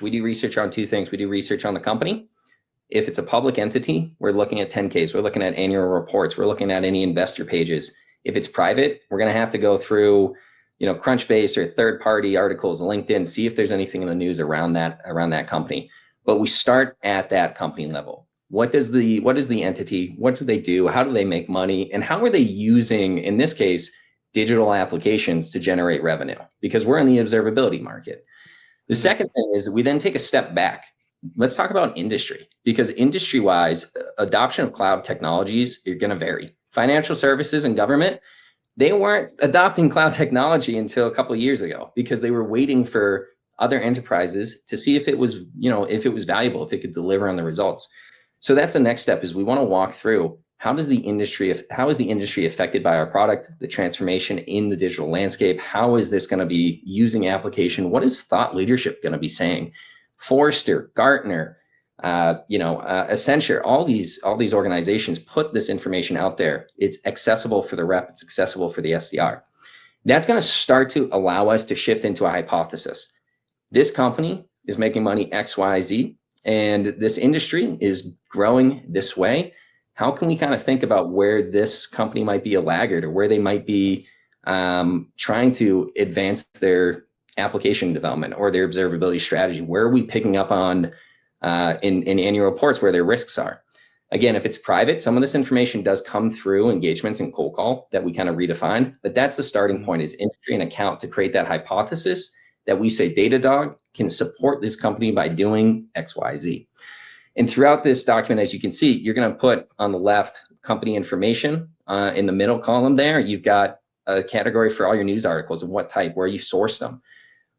We do research on two things. We do research on the company. If it's a public entity, we're looking at 10Ks. We're looking at annual reports. We're looking at any investor pages. If it's private, we're going to have to go through, Crunchbase or third-party articles, LinkedIn, see if there's anything in the news around that company. But we start at that company level. What is the entity? What do they do? How do they make money? And how are they using, in this case, digital applications to generate revenue? Because we're in the observability market. The second thing is we then take a step back. Let's talk about industry, because industry-wise, adoption of cloud technologies are going to vary. Financial services and government, they weren't adopting cloud technology until a couple of years ago because they were waiting for other enterprises to see if it was, if it was valuable, if it could deliver on the results. So that's the next step, is we want to walk through how is the industry affected by our product, the transformation in the digital landscape? How is this going to be using application? What is thought leadership going to be saying? Forrester, Gartner, Accenture, all these organizations put this information out there. It's accessible for the rep. It's accessible for the SDR. That's going to start to allow us to shift into a hypothesis. This company is making money X, Y, Z, and this industry is growing this way. How can we kind of think about where this company might be a laggard, or where they might be trying to advance their application development or their observability strategy? Where are we picking up on in annual reports where their risks are? Again, if it's private, some of this information does come through engagements and cold call that we kind of redefine, but that's the starting point, is industry and account, to create that hypothesis that we say Datadog can support this company by doing X, Y, Z. And throughout this document, as you can see, you're going to put on the left company information. In the middle column there, you've got a category for all your news articles and what type, where you source them.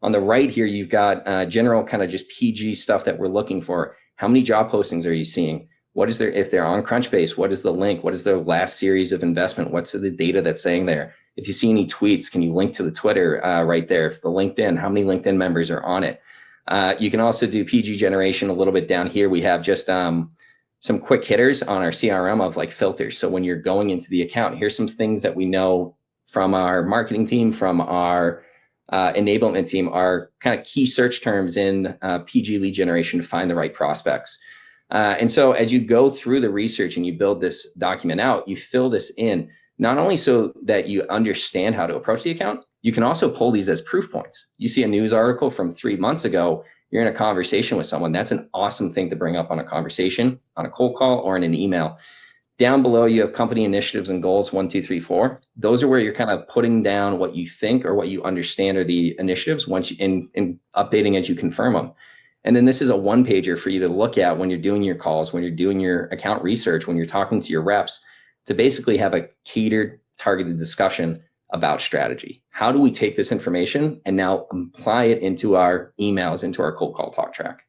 On the right here, you've got general kind of just PG stuff that we're looking for. How many job postings are you seeing? What is there, if they're on Crunchbase, what is the link? What is the last series of investment? What's the data that's saying there? If you see any tweets, can you link to the Twitter right there? If the LinkedIn, how many LinkedIn members are on it? You can also do PG generation a little bit down here. We have just some quick hitters on our CRM of like filters. So when you're going into the account, here's some things that we know from our marketing team, from our enablement team, are kind of key search terms in PG lead generation to find the right prospects. And so as you go through the research and you build this document out, you fill this in, not only so that you understand how to approach the account, you can also pull these as proof points. You see a news article from 3 months ago, you're in a conversation with someone. That's an awesome thing to bring up on a conversation, on a cold call, or in an email. Down below, you have company initiatives and goals, 1, 2, 3, 4. Those are where you're kind of putting down what you think or what you understand are the initiatives, once you in updating as you confirm them. And then this is a one pager for you to look at when you're doing your calls, when you're doing your account research, when you're talking to your reps, to basically have a catered, targeted discussion about strategy. How do we take this information and now apply it into our emails, into our cold call talk track?